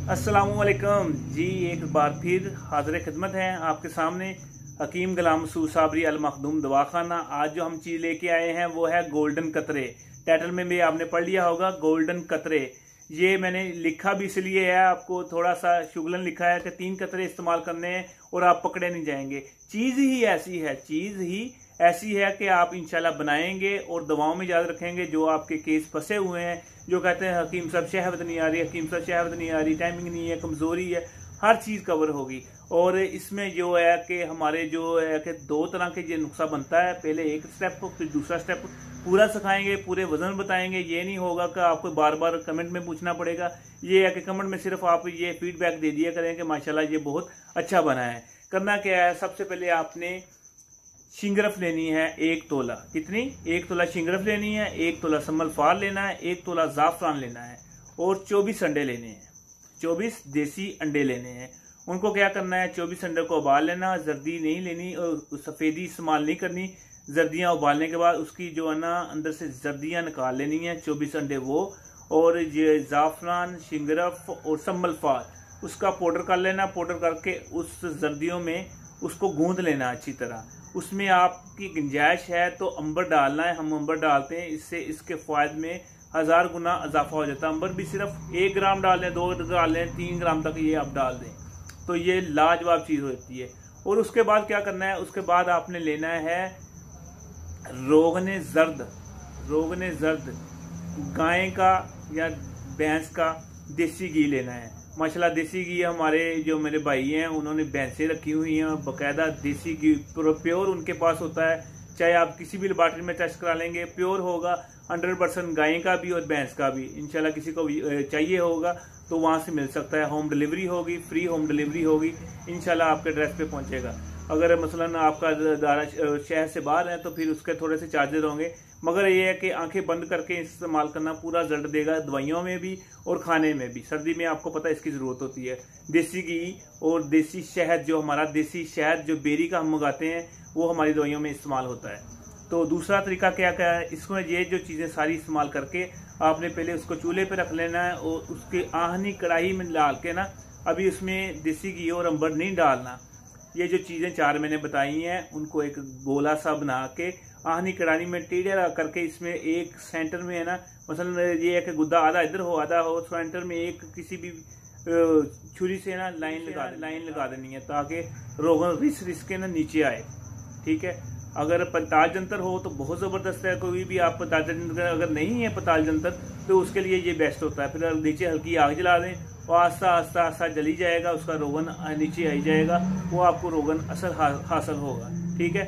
अस्सलामुअलैकुम जी, एक बार फिर हाजिर खिदमत है आपके सामने हकीम गुलाम मसूद साबरी अल मखदूम दवाखाना। आज जो हम चीज़ लेके आए हैं वो है गोल्डन कतरे। टाइटल में भी आपने पढ़ लिया होगा गोल्डन कतरे। ये मैंने लिखा भी इसलिए है, आपको थोड़ा सा शुगलन लिखा है कि 3 कतरे इस्तेमाल करने हैं और आप पकड़े नहीं जाएंगे। चीज़ ही ऐसी है कि आप इंशाल्लाह बनाएंगे और दवाओं में याद रखेंगे। जो आपके केस फंसे हुए हैं, जो कहते हैं हकीम साहब शहवत नहीं आ रही, हकीम साहब शहवत नहीं आ रही, टाइमिंग नहीं है, कमज़ोरी है, हर चीज़ कवर होगी। और इसमें जो है कि हमारे जो है कि 2 तरह के ये नुस्खा बनता है। पहले एक स्टेप को, फिर दूसरा स्टेप पूरा सिखाएंगे, पूरे वजन बताएंगे। ये नहीं होगा कि आपको बार बार कमेंट में पूछना पड़ेगा। ये है कि कमेंट में सिर्फ आप ये फीडबैक दे दिया करें कि माशाल्लाह ये बहुत अच्छा बना है। करना क्या है, सबसे पहले आपने शिंगरफ लेनी है 1 तोला। कितनी? 1 तोला शिंगरफ लेनी है, 1 तोला सम्मल फार लेना है, 1 तोला ज़ाफ़रान लेना है और 24 अंडे लेने हैं। 24 देसी अंडे लेने हैं। उनको क्या करना है, 24 अंडे को उबाल लेना। जर्दी नहीं लेनी और सफ़ेदी इस्तेमाल नहीं करनी। जर्दियाँ उबालने के बाद उसकी जो है ना अंदर से जर्दियाँ निकाल लेनी है। 24 अंडे वो, और ये ज़ाफ़रान, शिंगरफ और सम्मल फार उसका पाउडर कर लेना। पाउडर करके उस जर्दियों में उसको गूंद लेना अच्छी तरह। उसमें आपकी गुंजाइश है तो अंबर डालना है। हम अंबर डालते हैं, इससे इसके फ़ायदे में 1000 गुना इजाफा हो जाता है। अंबर भी सिर्फ 1 ग्राम डाल लें, 2 डाल लें, 3 ग्राम तक ये आप डाल दें तो ये लाजवाब चीज़ होती है। और उसके बाद क्या करना है, उसके बाद आपने लेना है रोगने जर्द गाय का या भैंस का देसी घी लेना है। माशाल्लाह देसी घी हमारे जो मेरे भाई हैं उन्होंने भैंसें रखी हुई हैं, बाकायदा देसी घी प्योर उनके पास होता है। चाहे आप किसी भी लेबॉर्ट्री में टेस्ट करा लेंगे, प्योर होगा 100%। गाय का भी और भैंस का भी इंशाल्लाह किसी को चाहिए होगा तो वहाँ से मिल सकता है। होम डिलीवरी होगी, फ्री होम डिलीवरी होगी, इंशाल्लाह आपके एड्रेस पे पहुँचेगा। अगर मसलन आपका दारा शहर से बाहर है तो फिर उसके थोड़े से चार्जेस होंगे, मगर ये है कि आंखें बंद करके इस्तेमाल करना पूरा रिजल्ट देगा, दवाइयों में भी और खाने में भी। सर्दी में आपको पता है इसकी ज़रूरत होती है। देसी घी और देसी शहद, जो हमारा देसी शहद जो बेरी का हम मंगाते हैं वो हमारी दवाइयों में इस्तेमाल होता है। तो दूसरा तरीका क्या क्या है, इसमें ये जो चीज़ें सारी इस्तेमाल करके आपने पहले उसको चूल्हे पर रख लेना है और उसके आहनी कढ़ाई में डाल के ना, अभी उसमें देसी घी और अंबर नहीं डालना। ये जो चीज़ें 4 मैंने बताई हैं उनको एक गोला सा बना के आहनी कढ़ाई में टेढ़ा करके इसमें एक सेंटर में है ना, मसलन ये है कि गुद्दा आधा इधर हो आधा हो, सेंटर में एक किसी भी छुरी से ना लाइन लगा देनी है ताकि रोगन रिस के ना नीचे आए। ठीक है। अगर पताल जंतर हो तो बहुत ज़बरदस्त है। कोई भी आप पताल जंतर, अगर नहीं है पताल जंतर तो उसके लिए ये बेस्ट होता है। फिर नीचे हल्की आग जला दें और आस्ता जली जाएगा, उसका रोगन नीचे आई जाएगा, वो आपको रोगन असर हासिल होगा। ठीक है।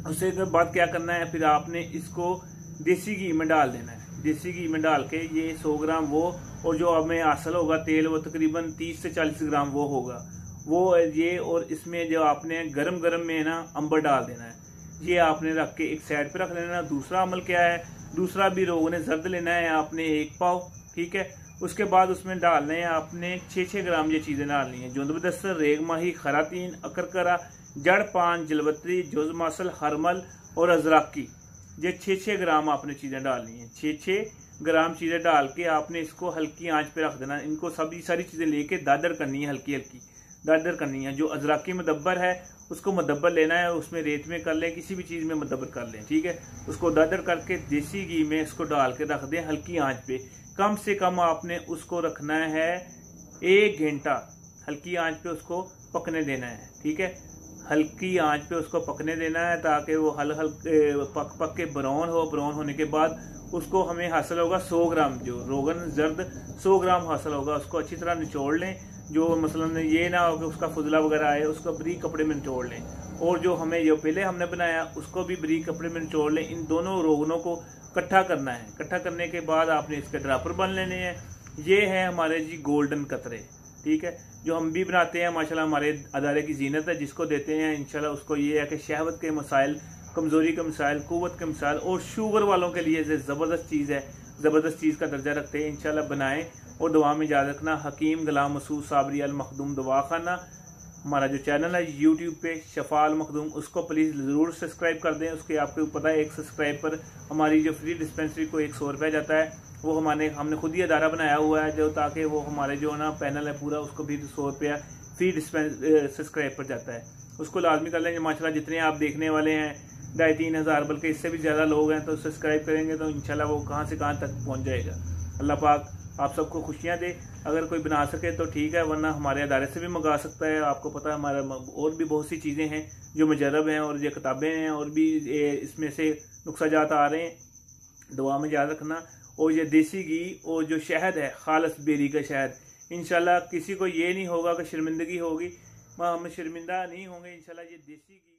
उसके बाद क्या करना है, फिर आपने इसको देसी घी में डाल देना है। देसी घी में डाल के ये 100 ग्राम वो, और जो हमें हासिल होगा तेल वो तकरीबन 30 से 40 ग्राम वो होगा वो ये। और इसमें जो आपने गरम में ना अंबर डाल देना है। ये आपने रख के एक साइड पे रख लेना। दूसरा अमल क्या है, दूसरा भी रोगने जर्द लेना है आपने 1 पाव। ठीक है। उसके बाद उसमें डालने हैं आपने 6 ग्राम ये चीज़ें डालनी है। जोंदबदस्तर, रेग माही, खरातीन, अकरकरा, जड़ पान, जलवत्री, जोज मासल, हरमल और अजराकी, ये 6 ग्राम आपने चीज़ें डालनी है। 6 ग्राम चीज़ें डाल के आपने इसको हल्की आंच पे रख देना। इनको सभी सारी चीज़ें लेके दादर करनी है, हल्की दादर करनी है। जो अजराकी मदब्बर है उसको मदब्बर लेना है, उसमें रेत में कर लें, किसी भी चीज़ में मदब्बर कर लें। ठीक है। उसको दादर करके देसी घी में इसको डाल के रख दें हल्की आंच पे। कम से कम आपने उसको रखना है 1 घंटा, हल्की आंच पे उसको पकने देना है। ठीक है। हल्की आंच पे उसको पकने देना है ताकि वो हल्के पक के ब्राउन हो। ब्राउन होने के बाद उसको हमें हासिल होगा 100 ग्राम, जो रोगन जर्द 100 ग्राम हासिल होगा। उसको अच्छी तरह निचोड़ लें। जो मसलन ये ना हो कि उसका फुजला वगैरह आए, उसको बरीक कपड़े में निचोड़ लें। और जो हमें जो पहले हमने बनाया उसको भी बरीक कपड़े में निचोड़ लें। इन दोनों रोगनों को इकट्ठा करना है। इकट्ठा करने के बाद आपने इसके ड्रापर बन लेने हैं। ये है हमारे जी गोल्डन कतरे। ठीक है। जो हम भी बनाते हैं माशाल्लाह, हमारे अदारे की जीनत है, जिसको देते हैं इंशाल्लाह उसको ये है कि शहवत के मसाइल, कमज़ोरी के मसाइल, कुव्वत के मसाइल और शुगर वालों के लिए ज़बरदस्त चीज़ है, ज़बरदस्त चीज़ का दर्जा रखते हैं। इंशाल्लाह बनाएं और दुआ में याद रखना। हकीम गुलाम मसूद साबरी अल मखदूम दवाखाना, हमारा जो चैनल है यूट्यूब पे शफा अल मखदूम, उसको प्लीज़ ज़रूर सब्सक्राइब कर दें। उसके आपको पता है एक सब्सक्राइब पर हमारी जो फ्री डिस्पेंसरी को 100 रुपया जाता है, वो हमने खुद ही अदारा बनाया हुआ है जो, ताकि वो हमारे जो ना पैनल है पूरा, उसको भी 100 रुपया फ्री सब्सक्राइब पर जाता है। उसको लाजमी कर लेंगे। माशाल्लाह जितने आप देखने वाले हैं 2,500-3 हज़ार, बल्कि इससे भी ज़्यादा लोग हैं, तो सब्सक्राइब करेंगे तो इंशाल्लाह वो कहाँ से कहाँ तक पहुँच जाएगा। अल्लाह पाक आप सबको खुशियाँ दे। अगर कोई बना सके तो ठीक है, वरना हमारे अदारे से भी मंगा सकता है। आपको पता है हमारा और भी बहुत सी चीज़ें हैं जो मुजरब हैं, और ये किताबें हैं, और भी इसमें से नुक्साजात आ रहे हैं, दुआ में याद रखना। और ये देसी घी और जो शहद है, खालिस बेरी का शहद, इंशाल्लाह किसी को ये नहीं होगा कि शर्मिंदगी होगी, हम शर्मिंदा नहीं होंगे इंशाल्लाह। ये देसी घी